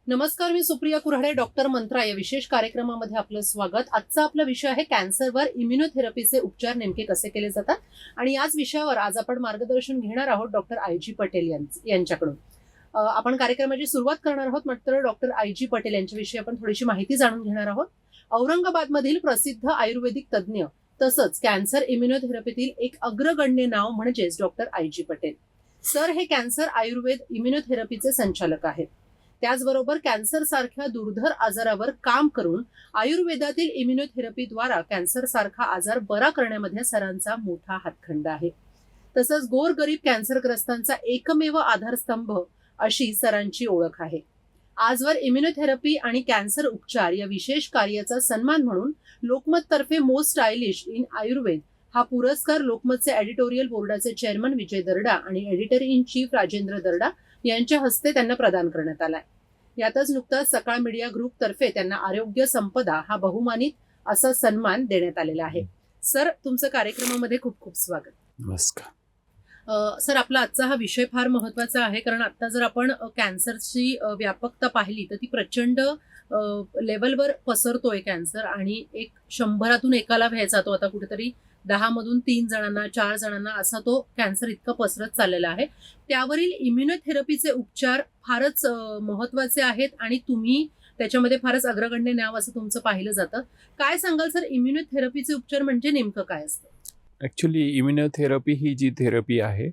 नमस्कार, मी सुप्रिया कुऱ्हाडे. डॉक्टर मंत्रा या विशेष कार्यक्रमामध्ये आपलं स्वागत. आजचा आपला विषय आहे कॅन्सरवर इम्युनोथेरपीचे उपचार नेमके कसे केले जातात. आणि याच विषयावर आज आपण मार्गदर्शन घेणार आहोत डॉक्टर आय.जी. पटेल यांच्याकडून. आपण कार्यक्रमाची सुरुवात करणार आहोत. मात्र डॉक्टर आय.जी. पटेल यांच्याविषयी आपण थोडीशी माहिती जाणून घेणार आहोत. औरंगाबादमधील प्रसिद्ध आयुर्वेदिक तज्ज्ञ तसंच कॅन्सर इम्युनोथेरपीतील एक अग्रगण्य नाव म्हणजेच डॉक्टर आय.जी. पटेल सर हे कॅन्सर आयुर्वेद इम्युनोथेरपीचे संचालक आहेत. त्याचबरोबर कॅन्सर सारख्या दुर्धर आजारावर काम करून आयुर्वेदातील इम्युनोथेरपीद्वारा कॅन्सर सारखा आजार बरा करण्यामध्ये सरांचा मोठा हातखंडा आहे. तसंच गोरगरीब कॅन्सरग्रस्तांचा एकमेव आधारस्तंभ अशी सरांची ओळख आहे. आजवर इम्युनोथेरपी आणि कॅन्सर उपचार या विशेष कार्याचा सन्मान म्हणून लोकमत तर्फे मोस्ट स्टायलिश इन आयुर्वेद हा पुरस्कार लोकमतचे एडिटोरियल बोर्डाचे चेअरमन विजय दर्डा आणि एडिटर इन चीफ राजेंद्र दर्डा यांच्या हस्ते त्यांना प्रदान करण्यात आलाय. यातच नुकताच सकाळ मीडिया ग्रुप तर्फे त्यांना आरोग्य संपदा हा बहुमानित असा सन्मान देण्यात आलेला आहे. सर, तुमचं कार्यक्रमामध्ये खूप खूप स्वागत. नमस्कार. सर, आपला आजचा हा विषय फार महत्वाचा आहे, कारण आता जर आपण कॅन्सरची व्यापकता पाहिली तर ती प्रचंड लेवलवर पसरतोय कॅन्सर. आणि 100 एकाला व्हायचा तो आता कुठेतरी 10 मधून 3 जणांना 4 जणांना असा तो कॅन्सर इतका पसरत चाललेला आहे. त्यावरील इम्युनोथेरपीचे उपचार फारच महत्वाचे आहेत आणि तुम्ही त्याच्यामध्ये फारच अग्रगण्य नाव असं तुमचं पाहिलं जातं. काय सांगाल सर, इम्युनोथेरपीचे उपचार म्हणजे नेमकं काय असतं? ॲक्च्युली इम्युनोथेरपी ही जी थेरपी आहे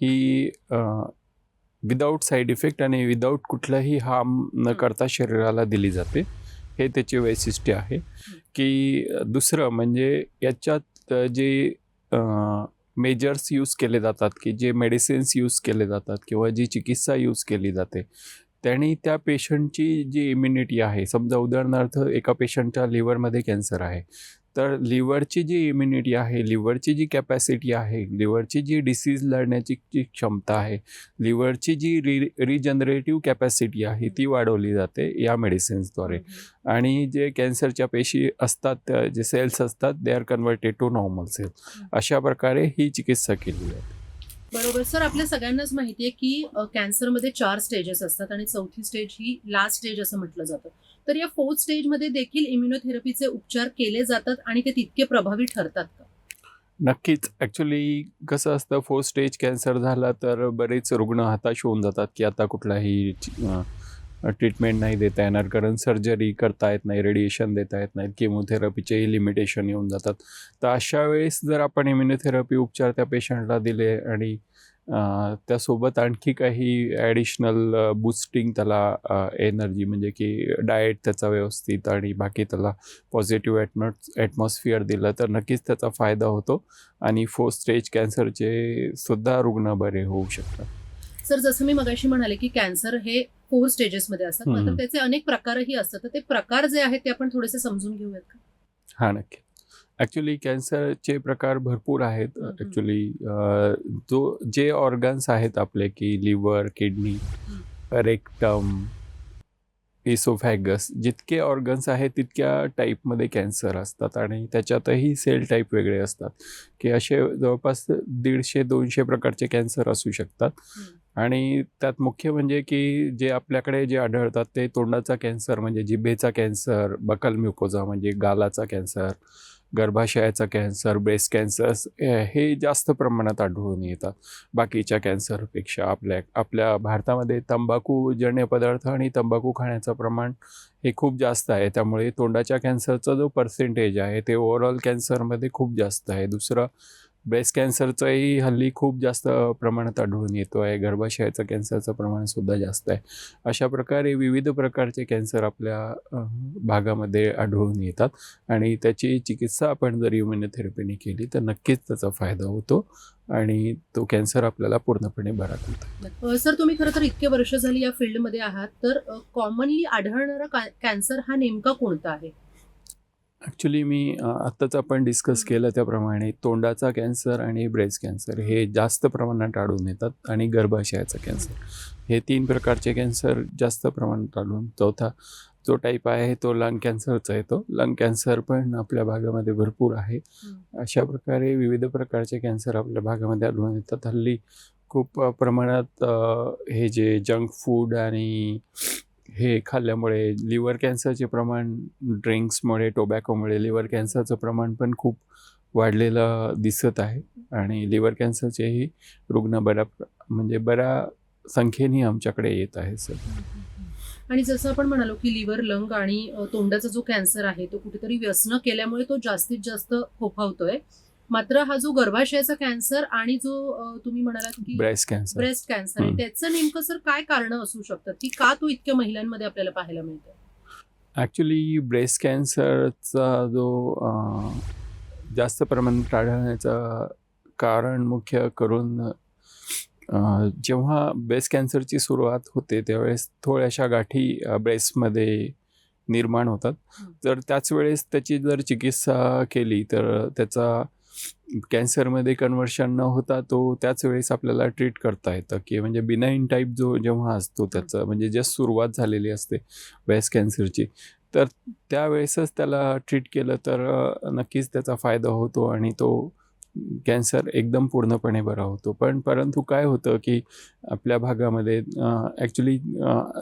ही विदाऊट साईड इफेक्ट आणि विदाऊट कुठलाही हार्म न करता शरीराला दिली जाते. हे त्याचे वैशिष्ट्य आहे. की दुसरं म्हणजे याच्यात जे मेजर्स यूज केले जातात, की जे मेडिसिन्स यूज केले जातात किंवा जी चिकित्सा यूज केली जाते त्याने त्या पेशंटची जी इम्युनिटी आहे, समजा उदाहरणार्थ एका पेशंटच्या लिव्हरमध्ये कॅन्सर आहे, तर लिव्हरची जी इम्युनिटी आहे, लिव्हरची जी कॅपॅसिटी आहे, लिव्हरची जी डिसीज लढण्याची जी क्षमता आहे, लिव्हरची जी रिजनरेटिव्ह कॅपॅसिटी आहे ती वाढवली जाते या मेडिसिन्सद्वारे. आणि जे कॅन्सरच्या पेशी असतात, जे सेल्स असतात, they are converted to normal cell. अशा प्रकारे ही चिकित्सा केली जाते. बरोबर सर, आपल्या सगळ्यांनाच माहिती आहे की कॅन्सरमध्ये 4 स्टेजेस असतात आणि चौथी स्टेज ही लास्ट स्टेज असं म्हटलं जातं. तर या 4th स्टेजमध्ये देखील इम्युनोथेरपीचे उपचार केले जातात आणि ते तितके प्रभावी ठरतात का? नक्कीच. ॲक्च्युली कसं असतं, 4th स्टेज कॅन्सर झाला तर बरेच रुग्ण हताश होऊन जातात की आता कुठलाही ट्रीटमेंट नाही देता येणार, कारण सर्जरी करता येत नाही, रेडिएशन देता येत नाहीत, किमोथेरपीचेही लिमिटेशन येऊन जातात. तर अशा वेळेस जर आपण इम्युनोथेरपी उपचार त्या पेशंटला दिले आणि त्यासोबत आणखी काही ॲडिशनल बूस्टिंग त्याला एनर्जी म्हणजे की डाएट त्याचा व्यवस्थित आणि बाकी त्याला पॉझिटिव्ह ॲटमॉस्फिअर दिलं तर नक्कीच त्याचा फायदा होतो आणि 4th स्टेज कॅन्सरचे सुद्धा रुग्ण बरे होऊ शकतात. सर, जसं मी मगाशी म्हणाले की कॅन्सर हे 4 स्टेजेसमध्ये असतात, मात्र त्याचे अनेक प्रकारही असतात. तर ते प्रकार जे आहेत ते आपण थोडेसे समजून घेऊयात का? हां, नक्की. ॲक्च्युली कॅन्सरचे प्रकार भरपूर आहेत. ॲक्च्युली जे ऑर्गन्स आहेत आपले की लिव्हर, किडनी, रेक्टम, इसोफॅगस, जितके ऑर्गन्स आहेत तितक्या टाईपमध्ये कॅन्सर असतात आणि त्याच्यातही सेल टाईप वेगळे असतात, की असे जवळपास 150-200 प्रकारचे कॅन्सर असू शकतात. आणि त्यात मुख्य म्हणजे की जे आपल्याकडे जे आढळतात ते तोंडाचा कॅन्सर म्हणजे जिभेचा कॅन्सर, बकल म्युकोजा म्हणजे गालाचा कॅन्सर, गर्भाशयाचा कॅन्सर, ब्रेस्ट कॅन्सर्स हे जास्त प्रमाणात आढळून येतात बाकीच्या कॅन्सरपेक्षा. आपल्या भारतामध्ये तंबाखूजन्य पदार्थ आणि तंबाखू खाण्याचं प्रमाण हे खूप जास्त आहे, त्यामुळे तोंडाच्या कॅन्सरचा जो पर्सेंटेज आहे ते ओव्हरऑल कॅन्सरमध्ये खूप जास्त आहे. दुसरं, ब्रेस्ट कॅन्सरचंही हल्ली खूप जास्त प्रमाणात आढळून येतो आहे, गर्भाशयाचं कॅन्सरचं प्रमाणसुद्धा जास्त आहे. अशा प्रकारे विविध प्रकारचे कॅन्सर आपल्या भागामध्ये आढळून येतात आणि त्याची चिकित्सा आपण जर इम्युनोथेरपीने केली तर नक्कीच त्याचा फायदा होतो आणि तो कॅन्सर आपल्याला पूर्णपणे बरा करतो. सर, तुम्ही खरं तर इतके वर्ष झाली या फील्डमध्ये आहात, तर कॉमनली आढळणारा कॅन्सर हा नेमका कोणता आहे? ॲक्च्युली मी आत्ताच आपण डिस्कस केलं त्याप्रमाणे तोंडाचा कॅन्सर आणि ब्रेस्ट कॅन्सर हे जास्त प्रमाणात आढळून येतात आणि गर्भाशयाचा कॅन्सर हे 3 प्रकारचे कॅन्सर जास्त प्रमाणात आढळून. चौथा जो टाईप आहे तो लंग कॅन्सरचा येतो. लंग कॅन्सर पण आपल्या भागामध्ये भरपूर आहे. अशा प्रकारे विविध प्रकारचे कॅन्सर आपल्या भागामध्ये आढळून येतात. हल्ली खूप प्रमाणात हे जे जंक फूड आणि हे खाल्ल्यामुळे लिव्हर कॅन्सरचे प्रमाण, ड्रिंक्समुळे, टोबॅकोमुळे लिव्हर कॅन्सरचं प्रमाण पण खूप वाढलेलं दिसत आहे आणि लिव्हर कॅन्सरचेही रुग्ण बऱ्या संख्येने आमच्याकडे येत आहे सर. आणि जसं आपण म्हणालो की लिव्हर, लंग आणि तोंडाचा जो कॅन्सर आहे तो कुठेतरी व्यसन केल्यामुळे तो जास्तीत जास्त फोफावतोय. मात्र हा जो गर्भाशयाचा कॅन्सर आणि जो तुम्ही म्हणालात की ब्रेस्ट कॅन्सर आहे, त्याचं नेमकं सर काय कारण असू शकतात की का तो इतक्या महिलांमध्ये आपल्याला पाहायला मिळतो? ॲक्च्युली ब्रेस्ट कॅन्सरचा जो जास्त प्रमाणात आढळण्याचं कारण मुख्य करून जेव्हा ब्रेस्ट कॅन्सरची सुरुवात होते त्यावेळेस थोड्याशा गाठी ब्रेस्टमध्ये निर्माण होतात. जर त्याच वेळेस त्याची जर चिकित्सा केली तर त्याचा कॅन्सरमध्ये कन्व्हर्शन न होता तो त्याच वेळेस आपल्याला ट्रीट करता येतं, की म्हणजे बिनाईन टाईप जेव्हा असतो त्याचं म्हणजे जस्ट सुरुवात झालेली असते ब्रेस्ट कॅन्सरची, तर त्यावेळेसच त्याला ट्रीट केलं तर नक्कीच त्याचा फायदा होतो आणि तो कॅन्सर एकदम पूर्णपणे बरा होतो. परंतु काय होतं की आपल्या भागामध्ये ॲक्च्युली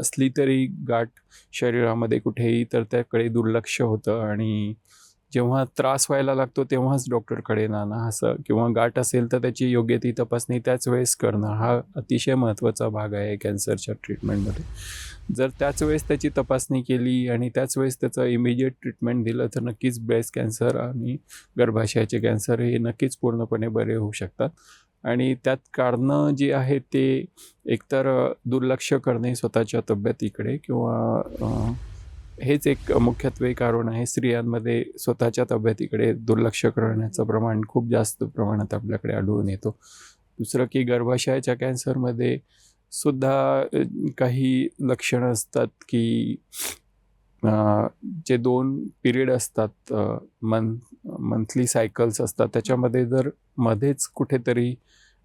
असली तरी गाठ शरीरामध्ये कुठेही तर त्याकडे दुर्लक्ष होतं आणि जेव्हा त्रास व्हायला लागतो तेव्हाच डॉक्टरकडे जाणं असं, किंवा गाठ असेल तर त्याची योग्य ती तपासणी त्याच वेळेस करणं हा अतिशय महत्त्वाचा भाग आहे कॅन्सरच्या ट्रीटमेंटमध्ये. जर त्याच वेळेस त्याची तपासणी केली आणि त्याच वेळेस त्याचं इमिजिएट ट्रीटमेंट दिलं तर नक्कीच ब्रेस्ट कॅन्सर आणि गर्भाशयाचे कॅन्सर हे नक्कीच पूर्णपणे बरे होऊ शकतात. आणि त्यात कारणं जी आहेत ते एकतर दुर्लक्ष करणे स्वतःच्या तब्येतीकडे, किंवा हेच एक मुख्यत्वे कारण आहे. स्त्रियांमध्ये स्वतःच्या तब्येतीकडे दुर्लक्ष करण्याचं प्रमाण खूप जास्त प्रमाणात आपल्याकडे आढळून येतो. दुसरं की गर्भाशयाच्या कॅन्सरमध्ये सुद्धा काही लक्षणं असतात की जे 2 पिरियड असतात, मंथली सायकल्स असतात, त्याच्यामध्ये जर मध्येच कुठेतरी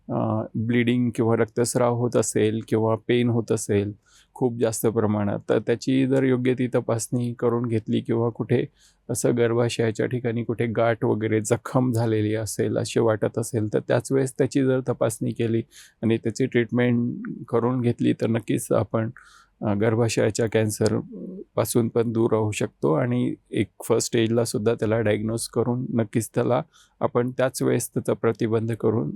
ब्लिडिंग किंवा रक्तस्राव होत असेल किंवा पेन होत असेल खूप जास्त प्रमाणात, तर त्याची जर योग्य ती तपासणी करून घेतली किंवा कुठे असं गर्भाशयाच्या ठिकाणी कुठे गाठ वगैरे जखम झालेली असेल असे वाटत असेल तर त्याच वेळेस त्याची जर तपासणी केली आणि त्याची ट्रीटमेंट करून घेतली तर नक्कीच आपण गर्भाशयाच्या कॅन्सरपासून पण दूर राहू शकतो आणि एक फर्स्ट स्टेजला सुद्धा त्याला डायग्नोज करून नक्कीच त्याला आपण त्याच वेळेस त्याचा प्रतिबंध करून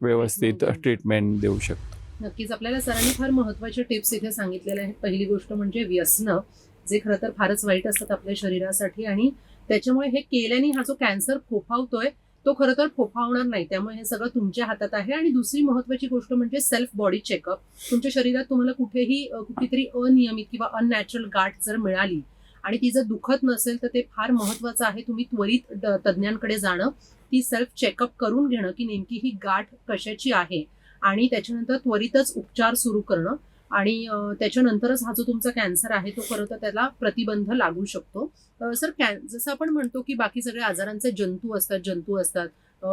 व्यवस्थित ट्रीटमेंट देऊ शकतो. नक्कीच आपल्याला सरांनी फार महत्त्वाचे टिप्स इथे सांगितलेल्या आहेत. पहिली गोष्ट म्हणजे व्यसनं, जे खरं तर फारच वाईट असतात आपल्या शरीरासाठी आणि त्याच्यामुळे हे केल्याने हा जो कॅन्सर फोफावतोय तो खरं तर फोफावणार नाही. त्यामुळे हे सगळं तुमच्या हातात आहे. आणि दुसरी महत्त्वाची गोष्ट म्हणजे सेल्फ बॉडी चेकअप. तुमच्या शरीरात तुम्हाला कुठेही कुठलीतरी अनियमित किंवा अननॅचरल गाठ जर मिळाली आणि ती जर दुखत नसेल तर ते फार महत्त्वाचं आहे. तुम्ही त्वरित तज्ज्ञांकडे जाणं, ती सेल्फ चेकअप करून घेणं की नेमकी ही गाठ कशाची आहे आणि त्याच्यानंतर त्वरितच उपचार सुरू करणं आणि त्याच्यानंतरच हा जो तुमचा कॅन्सर आहे तो खरं तर त्याला प्रतिबंध लागू शकतो. सर, जसं आपण म्हणतो की बाकी सगळ्या आजारांचे जंतू असतात,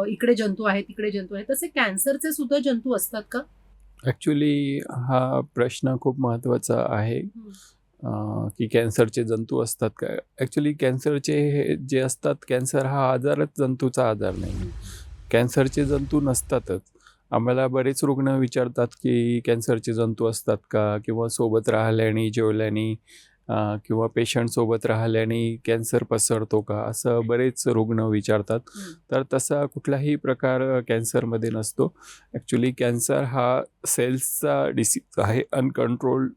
इकडे जंतू आहेत तिकडे जंतू आहेत, तसे कॅन्सरचे सुद्धा जंतू असतात का? ॲक्च्युली हा प्रश्न खूप महत्त्वाचा आहे की कॅन्सरचे जंतू असतात का. ॲक्च्युली कॅन्सरचे हे जे असतात, कॅन्सर हा आजारच जंतूचा आजार नाही. कॅन्सरचे जंतू नसतातच. आम्हाला बरेच रुग्ण विचारतात की कॅन्सरचे जंतू असतात का, किंवा सोबत राहिल्याने, जेवल्याने किंवा पेशंटसोबत राहिल्याने कॅन्सर पसरतो का, असं बरेच रुग्ण विचारतात. तर तसा कुठलाही प्रकार कॅन्सरमध्ये नसतो. ॲक्च्युली कॅन्सर हा सेल्सचा डिसीज आहे. अनकंट्रोल्ड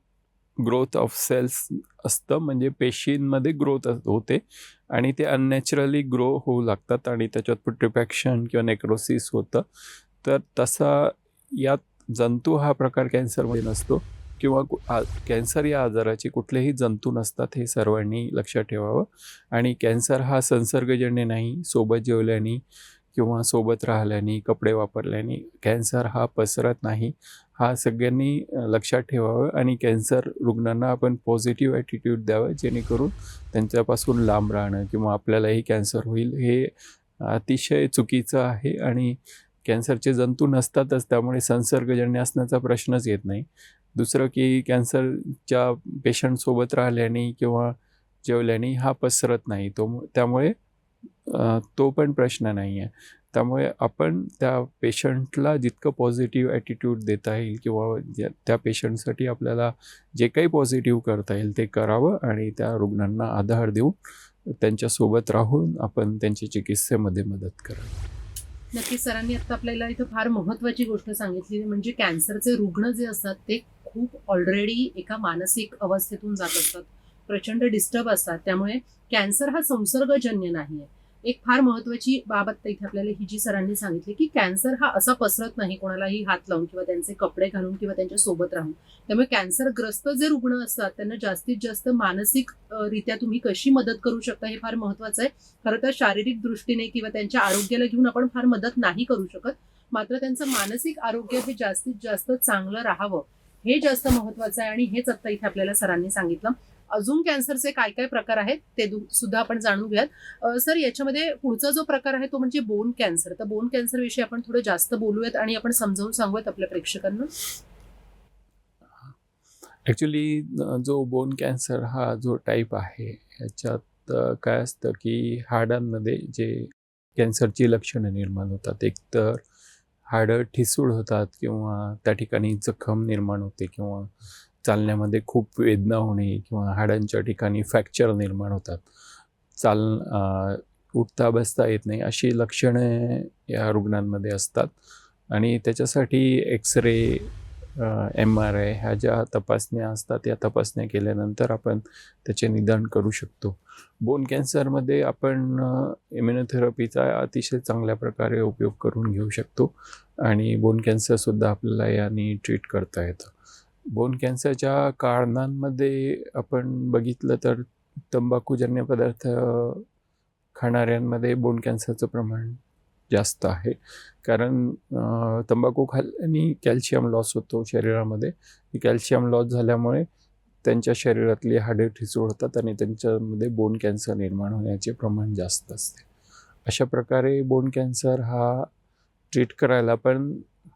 ग्रोथ ऑफ सेल्स असतं, म्हणजे पेशींमध्ये ग्रोथ होते आणि ते अननॅचरली ग्रो होऊ लागतात आणि त्याच्यात पुट्रिफॅक्शन किंवा नेक्रोसिस होतं. तर तसा यात जंतू हा प्रकार कॅन्सरमध्ये नसतो, किंवा कॅन्सर या आजाराचे कुठलेही जंतू नसतात, हे सर्वांनी लक्षात ठेवावं. आणि कॅन्सर हा संसर्गजन्य नाही. सोबत जेवल्याने किंवा सोबत राहिल्याने, कपडे वापरल्याने कॅन्सर हा पसरत नाही. हा सगळ्यांनी लक्षात ठेवावं आणि कॅन्सर रुग्णांना आपण पॉझिटिव्ह ॲटिट्यूड द्यावं, जेणेकरून त्यांच्यापासून लांब राहणं किंवा आपल्यालाही कॅन्सर होईल हे अतिशय चुकीचं आहे. आणि कॅन्सरचे जंतू नसतातच, त्यामुळे संसर्गजन्य असण्याचा प्रश्नच येत नाही. दुसरं की कॅन्सरच्या पेशंटसोबत राहिल्याने किंवा जेवल्याने हा पसरत नाही, त्यामुळे तो पण प्रश्न नाही आहे. त्यामुळे आपण त्या पेशंटला जितकं पॉझिटिव्ह ॲटिट्यूड देता येईल किंवा त्या पेशंटसाठी आपल्याला जे काही पॉझिटिव्ह करता येईल ते करावं आणि त्या रुग्णांना आधार देऊन त्यांच्यासोबत राहून आपण त्यांच्या चिकित्सेमध्ये मदत करावी. नक्कीच सरांनी आता आपल्याला इथं फार महत्त्वाची गोष्ट सांगितली, म्हणजे कॅन्सरचे रुग्ण जे असतात ते खूप ऑलरेडी एका मानसिक अवस्थेतून जात असतात, प्रचंड डिस्टर्ब असतात. त्यामुळे कॅन्सर हा संसर्गजन्य नाही आहे. एक फार महत्त्वाची बाब आता इथे आपल्याला ही जी सरांनी सांगितली की कॅन्सर हा असा पसरत नाही कोणालाही हात लावून किंवा त्यांचे कपडे घालून किंवा त्यांच्या सोबत राहून. त्यामुळे कॅन्सरग्रस्त जे रुग्ण असतात त्यांना जास्तीत जास्त मानसिक रित्या तुम्ही कशी मदत करू शकता हे फार महत्त्वाचं आहे. खरं तर शारीरिक दृष्टीने किंवा त्यांच्या आरोग्याला घेऊन आपण फार मदत नाही करू शकत, मात्र त्यांचं मानसिक आरोग्य हे जास्तीत जास्त चांगलं राहावं हे जास्त महत्त्वाचं आहे. आणि हेच आता इथे आपल्याला सरांनी सांगितलं. अजून कॅन्सरचे काय काय प्रकार आहेत ते सुद्धा आपण जाणून घेऊयात. सर, याच्यामध्ये पुढचा जो प्रकार आहे तो म्हणजे बोन कॅन्सर. तर बोन कॅन्सर विषयी आपण थोडं जास्त बोलूयात आणि आपण समजावून सांगूयात आपल्या प्रेक्षकांना. ॲक्च्युली जो बोन कॅन्सर हा जो टाईप आहे ह्याच्यात काय असतं की हाडांमध्ये जे कॅन्सरची लक्षणं निर्माण होतात, एक तर हाडं ठिसूळ होतात किंवा त्या ठिकाणी जखम निर्माण होते किंवा चालण्यामध्ये खूप वेदना होणे किंवा हाडांच्या ठिकाणी फ्रॅक्चर निर्माण होतात, उठता बसता येत नाही, अशी लक्षणे या रुग्णांमध्ये असतात. आणि त्याच्यासाठी एक्सरे, MRI ह्या ज्या तपासण्या असतात या तपासण्या केल्यानंतर आपण त्याचे निदान करू शकतो. बोन कॅन्सरमध्ये आपण इम्युनोथेरपीचा अतिशय चांगल्या प्रकारे उपयोग करून घेऊ शकतो आणि बोन कॅन्सरसुद्धा आपल्याला याने ट्रीट करता येतं. बोन कॅन्सरच्या कारणांमध्ये आपण बघितलं तर तंबाखूजन्य पदार्थ खाणाऱ्यांमध्ये बोन कॅन्सरचं प्रमाण जास्त आहे, कारण तंबाखू खाल्ल्याने कॅल्शियम लॉस होतो शरीरामध्ये. कॅल्शियम लॉस झाल्यामुळे त्यांच्या शरीरातली हाडे ठिसूळ होतात आणि त्यांच्यामध्ये बोन कॅन्सर निर्माण होण्याचे प्रमाण जास्त असते. अशा प्रकारे बोन कॅन्सर हा ट्रीट करायला पण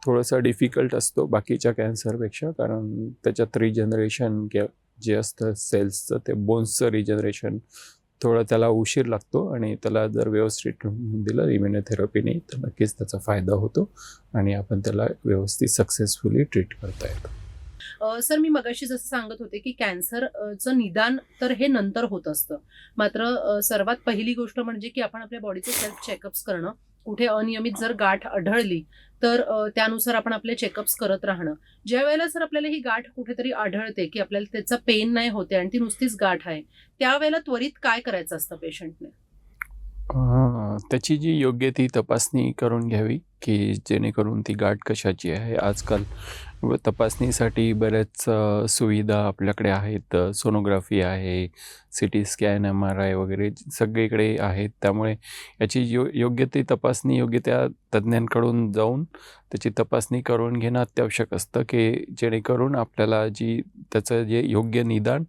थोडंसं डिफिकल्ट असतो बाकीच्या कॅन्सरपेक्षा, कारण त्याच्यात रिजनरेशन जे असतं सेल्सचं, ते बोन्सचं रिजनरेशन थोडं त्याला उशीर लागतो आणि त्याला जर व्यवस्थित ट्रीटमेंट दिलं इम्युनोथेरपीने तर नक्कीच त्याचा फायदा होतो आणि आपण त्याला व्यवस्थित सक्सेसफुली ट्रीट करता येतं. सर, मी मगाशी जसं सांगत होते की कॅन्सरचं निदान तर हे नंतर होत असतं, मात्र सर्वात पहिली गोष्ट म्हणजे की आपण आपल्या बॉडीचे सेल्फ चेकअप्स करणं. कुठे अनियमित जर गाठ आढळली तर त्यानुसार आपण आपले चेकअप्स करत राहणं. ज्या वेळेला सर आपल्याला ही गाठ कुठेतरी आढळते की आपल्याला त्याचा पेन नाही होते आणि ती नुसतीच गाठ आहे, त्यावेळेला त्वरित काय करायचं असतं पेशंटने? त्याची जी योग्य ती तपासणी करून घ्यावी की जेणेकरून ती गाठ कशाची आहे. आजकाल तपासणीसाठी बऱ्याच सुविधा आपल्याकडे आहेत. सोनोग्राफी आहे, CT स्कॅन, MRI वगैरे सगळीकडे आहेत. त्यामुळे याची योग्य ती तपासणी योग्य त्या तज्ज्ञांकडून जाऊन त्याची तपासणी करून घेणं अत्यावश्यक असतं, की जेणेकरून आपल्याला त्याचं जे योग्य निदान,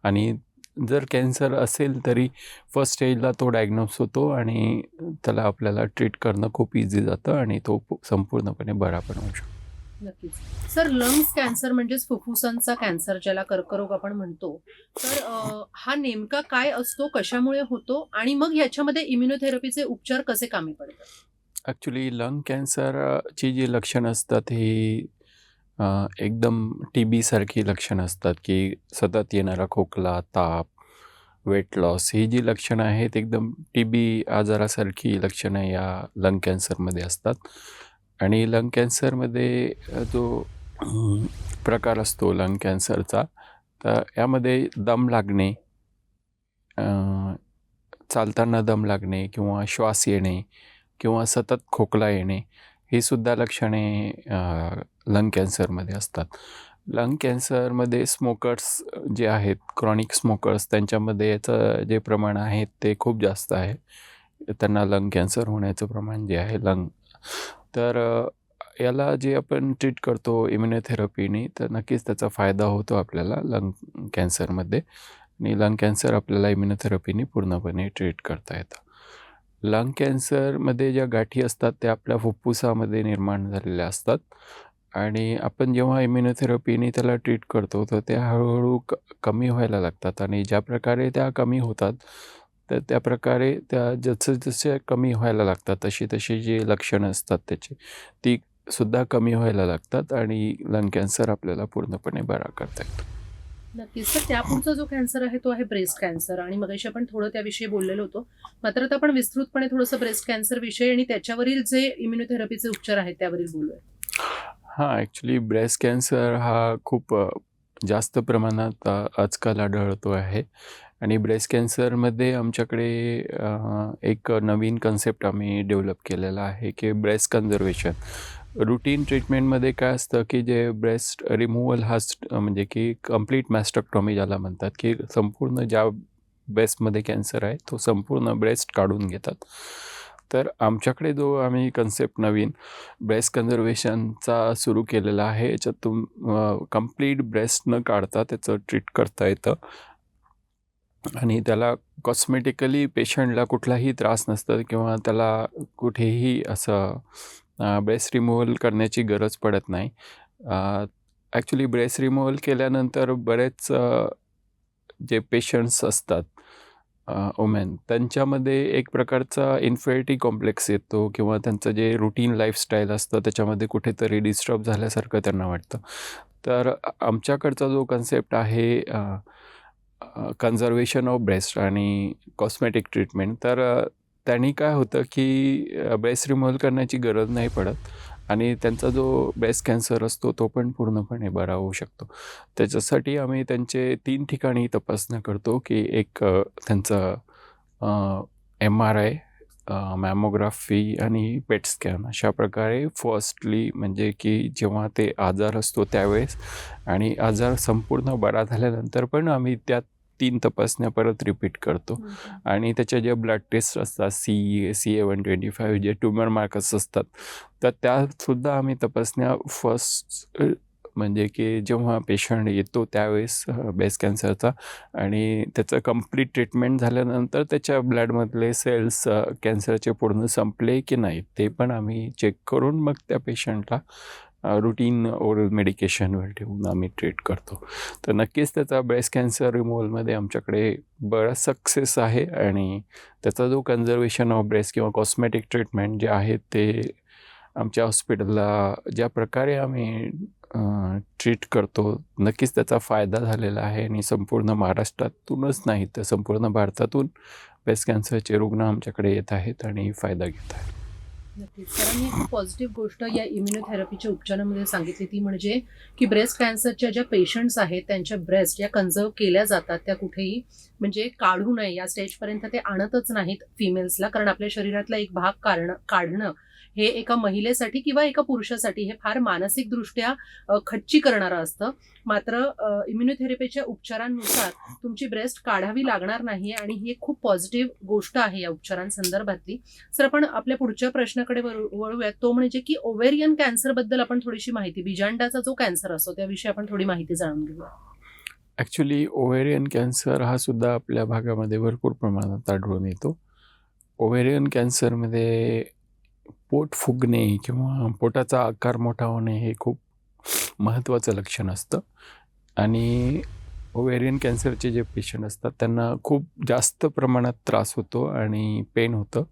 आणि जर कॅन्सर असेल तरी फर्स्ट स्टेजला तो डायग्नोस होतो आणि त्याला आपल्याला ट्रीट करणं खूप इझी जातं आणि तो संपूर्णपणे बरा पण होऊ शकतो. नक्कीच. सर, लंग्स कॅन्सर म्हणजेच फुफ्फुसांचा कॅन्सर ज्याला कर्करोग आपण म्हणतो, तर हा नेमका काय असतो, कशामुळे होतो आणि मग ह्याच्यामध्ये इम्युनोथेरपीचे उपचार कसे कामी पडतात? ॲक्च्युली लंग कॅन्सरची जी लक्षणं असतात ही एकदम TB सारखी लक्षणं असतात, की सतत येणारा खोकला, ताप, वेट लॉस, ही जी लक्षणं आहेत एकदम TB आजारासारखी लक्षणं या लंग कॅन्सरमध्ये असतात. आणि लंग कॅन्सरमध्ये जो प्रकार असतो लंग कॅन्सरचा, तर यामध्ये दम लागणे, चालताना दम लागणे किंवा श्वास येणे किंवा सतत खोकला येणे, ही सुद्धा लक्षणे लंग कॅन्सरमध्ये असतात. लंग कॅन्सरमध्ये स्मोकर्स जे आहेत, क्रॉनिक स्मोकर्स, त्यांच्यामध्ये याचं जे प्रमाण आहे ते खूप जास्त आहे. त्यांना लंग कॅन्सर होण्याचं प्रमाण जे आहे तर याला जे आपण ट्रीट करतो इम्युनोथेरपीने, तर नक्कीच त्याचा फायदा होतो आपल्याला लंग कॅन्सरमध्ये. आणि लंग कॅन्सर आपल्याला इम्युनोथेरपीने पूर्णपणे ट्रीट करता येतं. लंग कॅन्सरमध्ये ज्या गाठी असतात त्या आपल्या फुफ्फुसामध्ये निर्माण झालेल्या असतात आणि आपण जेव्हा इम्युनोथेरपीने त्याला ट्रीट करतो तर त्या हळूहळू कमी व्हायला लागतात आणि ज्या प्रकारे त्या कमी होतात तर त्या प्रकारे त्या जसं जसे कमी व्हायला लागतात तशी तशी जी लक्षणं असतात त्याची ती सुद्धा कमी व्हायला लागतात आणि लंग कॅन्सर आपल्याला पूर्णपणे बरा करता येतो. नक्कीच. तर त्यापुढचा जो कॅन्सर आहे तो आहे ब्रेस्ट कॅन्सर आणि मगाशी आपण थोडं त्याविषयी बोललेलो होतो. मात्र आता आपण विस्तृतपणे थोडंसं ब्रेस्ट कॅन्सर विषयी आणि त्याच्यावरील जे इम्युनोथेरपीचे उपचार आहेत त्यावरील बोलूया. हां, ॲक्च्युली ब्रेस्ट कॅन्सर हा खूप जास्त प्रमाणात आजकाल आढळतो आहे आणि ब्रेस्ट कॅन्सरमध्ये आमच्याकडे एक नवीन कन्सेप्ट आम्ही डेव्हलप केलेला आहे की ब्रेस्ट कन्झर्वेशन. रुटीन ट्रीटमेंटमध्ये काय असतं की जे ब्रेस्ट रिमूव्हल हा म्हणजे की कंप्लीट मॅस्टेक्टॉमी ज्याला म्हणतात की संपूर्ण ज्या ब्रेस्टमध्ये कॅन्सर आहे तो संपूर्ण ब्रेस्ट काढून घेतात. तर आमच्याकडे जो आम्ही कन्सेप्ट नवीन ब्रेस्ट कन्झर्वेशनचा सुरू केलेला आहे याच्यातून कंप्लीट ब्रेस्ट न काढता त्याचं ट्रीट करता येतं आणि त्याला कॉस्मेटिकली पेशंटला कुठलाही त्रास नसतं किंवा त्याला कुठेही असं ब्रेस्ट रिमूव्हल करण्याची गरज पडत नाही. ॲक्च्युली ब्रेस्ट रिमूव्हल केल्यानंतर बरेच जे पेशंट्स असतात वुमेन त्यांच्यामध्ये एक प्रकारचा इन्फेरिटी कॉम्प्लेक्स येतो किंवा त्यांचं जे रुटीन लाईफस्टाईल असतं त्याच्यामध्ये कुठेतरी डिस्टर्ब झाल्यासारखं त्यांना वाटतं. तर आमच्याकडचा जो कन्सेप्ट आहे कन्झर्वेशन ऑफ ब्रेस्ट आणि कॉस्मेटिक ट्रीटमेंट, तर त्यांनी काय होतं की ब्रेस्ट रिमूव्हल करण्याची गरज नाही पडत आणि त्यांचा जो ब्रेस्ट कॅन्सर असतो तो पण पूर्णपणे बरा होऊ शकतो. त्याच्यासाठी आम्ही त्यांचे 3 ठिकाणी तपासण्या करतो की एक त्यांचं MRI, मॅमोग्राफी आणि पेट स्कॅन अशा प्रकारे फर्स्टली म्हणजे की जेव्हा ते आजार असतो त्यावेळेस आणि आजार संपूर्ण बरा झाल्यानंतर पण आम्ही त्या 3 तपासण्या परत रिपीट करतो आणि त्याच्या ज्या ब्लड टेस्ट असतात CA-125 जे ट्यूमर मार्कर्स असतात तर त्यासुद्धा आम्ही तपासण्या फर्स्ट म्हणजे की जेव्हा पेशंट येतो त्यावेळेस ब्रेस्ट कॅन्सरचा आणि त्याचं कंप्लीट ट्रीटमेंट झाल्यानंतर त्याच्या ब्लडमधले सेल्स कॅन्सरचे पूर्ण संपले की नाही ते पण आम्ही चेक करून मग त्या पेशंटला रुटीन ओरल मेडिकेशनवर ठेवून आम्ही ट्रीट करतो. तर नक्कीच त्याचा ब्रेस्ट कॅन्सर रिमूव्हलमध्ये आमच्याकडे बराच सक्सेस आहे आणि त्याचा जो कन्झर्वेशन ऑफ ब्रेस्ट किंवा कॉस्मेटिक ट्रीटमेंट जे आहे ते आमच्या हॉस्पिटलला ज्या प्रकारे आम्ही ट्रीट करतो नक्कीच त्याचा फायदा झालेला आहे आणि संपूर्ण महाराष्ट्रातूनच नाही तर संपूर्ण भारतातून ब्रेस्ट कॅन्सरचे रुग्ण आमच्याकडे येत आहेत आणि फायदा घेत आहेत. नक्कीच. सरांनी खूप पॉझिटिव्ह गोष्ट या इम्युनोथेरपीच्या उपचारामध्ये सांगितली ती म्हणजे की ब्रेस्ट कॅन्सरच्या ज्या पेशंट्स आहेत त्यांच्या ब्रेस्ट या कन्झर्व केल्या जातात त्या कुठेही म्हणजे काढू नये या स्टेजपर्यंत ते आणतच नाहीत फिमेल्सला, कारण आपल्या शरीरातला एक भाग काढणं हे एका महिलेसाठी किंवा एका पुरुषासाठी हे फार मानसिकदृष्ट्या खच्ची करणारं असतं. मात्र इम्युनोथेरपीच्या उपचारांनुसार तुमची ब्रेस्ट काढावी लागणार नाही आणि ही एक खूप पॉझिटिव्ह गोष्ट आहे या उपचारांसंदर्भातली. सर आपण आपल्या पुढच्या प्रश्नाकडे वळूयात, तो म्हणजे की ओव्हेरियन कॅन्सर बद्दल आपण थोडीशी माहिती, बीजांडाचा जो कॅन्सर असतो त्याविषयी आपण थोडी माहिती जाणून घेऊया. ॲक्च्युली ओव्हेरियन कॅन्सर हा सुद्धा आपल्या भागामध्ये भरपूर प्रमाणात आढळून येतो. ओव्हेरियन कॅन्सरमध्ये पोट फुगणे किंवा पोटाचा आकार मोठा होणे हे खूप महत्त्वाचं लक्षण असतं आणि ओव्हेरियन कॅन्सरचे जे पेशंट असतात त्यांना खूप जास्त प्रमाणात त्रास होतो आणि पेन होतं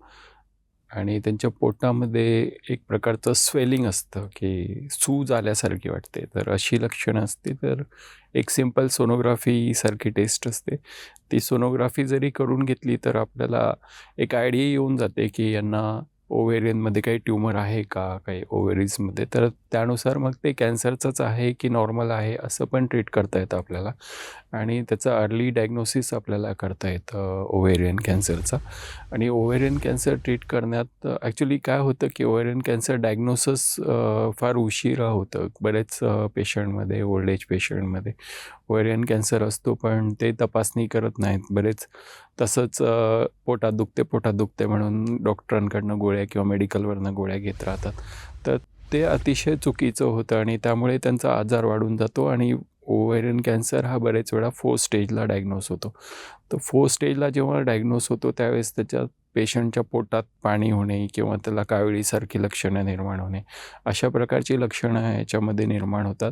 आणि त्यांच्या पोटामध्ये एक प्रकारचं स्वेलिंग असतं की सूज आल्यासारखी वाटते. तर अशी लक्षणं असते तर एक सिंपल सोनोग्राफीसारखी टेस्ट असते. ती सोनोग्राफी जरी करून घेतली तर आपल्याला एक आयडिया येऊन जाते की यांना ओव्हेरियनमध्ये काही ट्यूमर आहे का काही ओव्हरीजमध्ये, तर त्यानुसार मग ते कॅन्सरचंच आहे की नॉर्मल आहे असं पण ट्रीट करता येतं आपल्याला आणि त्याचं अर्ली डायग्नोसिस आपल्याला करता येतं ओव्हेरियन कॅन्सरचा. आणि ओव्हेरियन कॅन्सर ट्रीट करण्यात ॲक्च्युली काय होतं की ओव्हेरियन कॅन्सर डायग्नोसिस फार उशिरा होतं बरेच पेशंटमध्ये, ओल्ड एज पेशंटमध्ये ओव्हेरियन कॅन्सर असतो पण ते तपासणी करत नाहीत बरेच. तसंच पोटात दुखते म्हणून डॉक्टरांकडनं गोळ्या किंवा मेडिकलवरनं गोळ्या घेत राहतात. तर ते अतिशय चुकीचं होतं आणि त्यामुळे त्यांचा आजार वाढून जातो आणि ओव्हेरियन कॅन्सर हा बरेच वेळा 4 स्टेजला डायग्नोस होतो. तर 4 स्टेजला जेव्हा डायग्नोस होतो त्यावेळेस त्याच्या पेशंटच्या पोटात पाणी होणे किंवा त्याला काविळीसारखी लक्षणं निर्माण होणे, अशा प्रकारची लक्षणं याच्यामध्ये निर्माण होतात.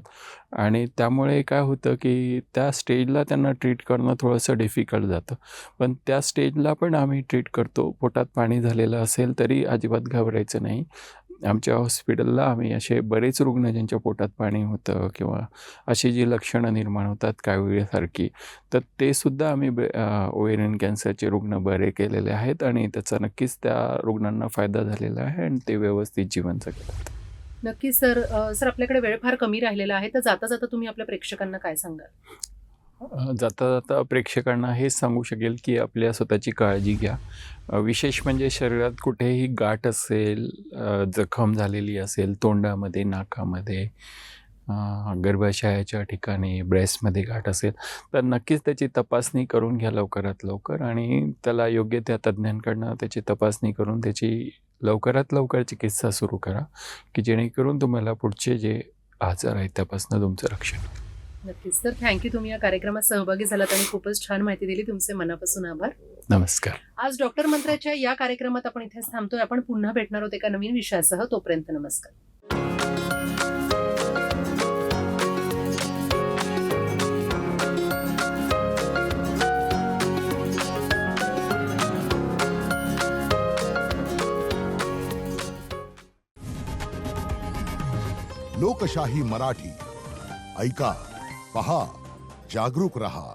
आणि त्यामुळे काय होतं की त्या स्टेजला त्यांना ट्रीट करणं थोडंसं डिफिकल्ट जातं. पण त्या स्टेजला पण आम्ही ट्रीट करतो. पोटात पाणी झालेलं असेल तरी अजिबात घाबरायचं नाही. आमच्या हॉस्पिटलला आम्ही असे बरेच रुग्ण ज्यांच्या पोटात पाणी होतं किंवा अशी जी लक्षणं निर्माण होतात काविळीसारखी, तर ते सुद्धा आम्ही ओव्हेरियन कॅन्सरचे रुग्ण बरे केलेले आहेत आणि त्याचा नक्कीच त्या रुग्णांना फायदा झालेला आहे आणि ते व्यवस्थित जीवन जगतात. नक्कीच सर. सर, आपल्याकडे वेळ फार कमी राहिलेला आहे, तर जाता जाता तुम्ही आपल्या प्रेक्षकांना काय सांगाल? जाता जाता प्रेक्षकांना हेच सांगू शकेल की आपल्या स्वतःची काळजी घ्या. विशेष म्हणजे शरीरात कुठेही गाठ असेल, जखम झालेली असेल तोंडामध्ये, नाकामध्ये, गर्भाशयाच्या ठिकाणी, ब्रेस्टमध्ये गाठ असेल तर नक्कीच त्याची तपासणी करून घ्या लवकरात लवकर आणि त्याला योग्य त्या तज्ज्ञांकडनं त्याची तपासणी करून त्याची लवकरात लवकर चिकित्सा सुरू करा की जेणेकरून तुम्हाला पुढचे जे आजार आहेत त्यापासून तुमचं रक्षण होईल. नक्कीच सर. थँक्यू. तुम्ही या कार्यक्रमात सहभागी झालात आणि खूपच छान माहिती दिली. तुमचे मनापासून आभार. नमस्कार. आज डॉक्टर मंत्राच्या या कार्यक्रमात आपण इथेच थांबतोय. आपण पुन्हा भेटणार आहोत एका नवीन विषयासह. तोपर्यंत नमस्कार. लोकशाही मराठी ऐका, पहा, जागरूक रहा.